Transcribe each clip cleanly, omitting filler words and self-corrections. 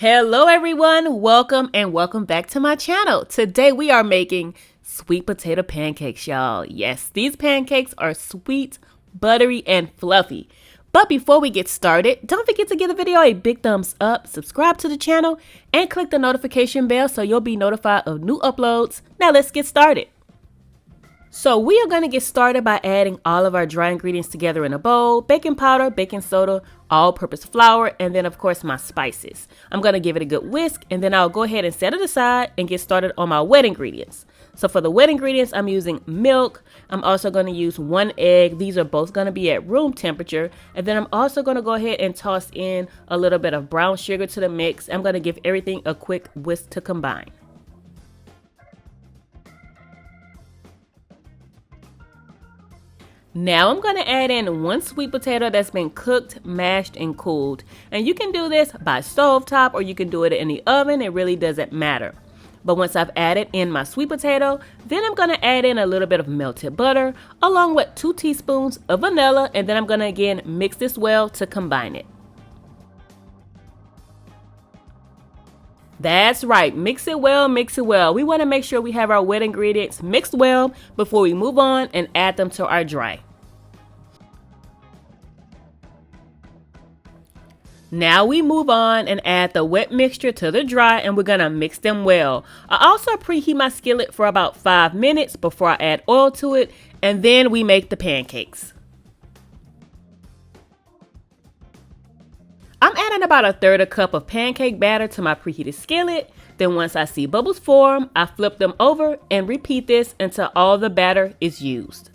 Hello everyone, welcome and welcome back to my channel. Today we are making sweet potato pancakes, y'all. Yes, these pancakes are sweet, buttery, and fluffy. But before we get started, don't forget to give the video a big thumbs up, subscribe to the channel, and click the notification bell so you'll be notified of new uploads. Now let's get started. So we are going to get started by adding all of our dry ingredients together in a bowl: baking powder, baking soda, all-purpose flour, and then of course my spices. I'm going to give it a good whisk, and then I'll go ahead and set it aside and get started on my wet ingredients. So for the wet ingredients, I'm using milk. I'm also going to use 1 egg. These are both going to be at room temperature. And then I'm also going to go ahead and toss in a little bit of brown sugar to the mix. I'm going to give everything a quick whisk to combine. Now I'm going to add in 1 sweet potato that's been cooked, mashed, and cooled. And you can do this by stovetop or you can do it in the oven. It really doesn't matter. But once I've added in my sweet potato, then I'm going to add in a little bit of melted butter along with 2 teaspoons of vanilla, and then I'm going to again mix this well to combine it. That's right, mix it well, mix it well. We want to make sure we have our wet ingredients mixed well before we move on and add them to our dry. Now we move on and add the wet mixture to the dry, and we're going to mix them well. I also preheat my skillet for about 5 minutes before I add oil to it, and then we make the pancakes. I'm adding about 1/3 cup of pancake batter to my preheated skillet. Then once I see bubbles form, I flip them over and repeat this until all the batter is used.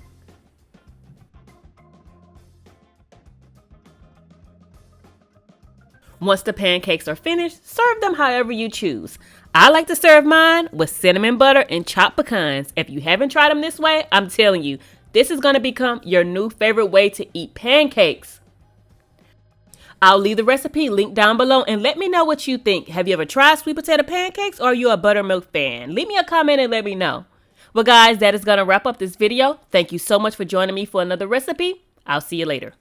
Once the pancakes are finished, serve them however you choose. I like to serve mine with cinnamon butter and chopped pecans. If you haven't tried them this way, I'm telling you, this is going to become your new favorite way to eat pancakes. I'll leave the recipe linked down below and let me know what you think. Have you ever tried sweet potato pancakes, or are you a buttermilk fan? Leave me a comment and let me know. Well guys, that is going to wrap up this video. Thank you so much for joining me for another recipe. I'll see you later.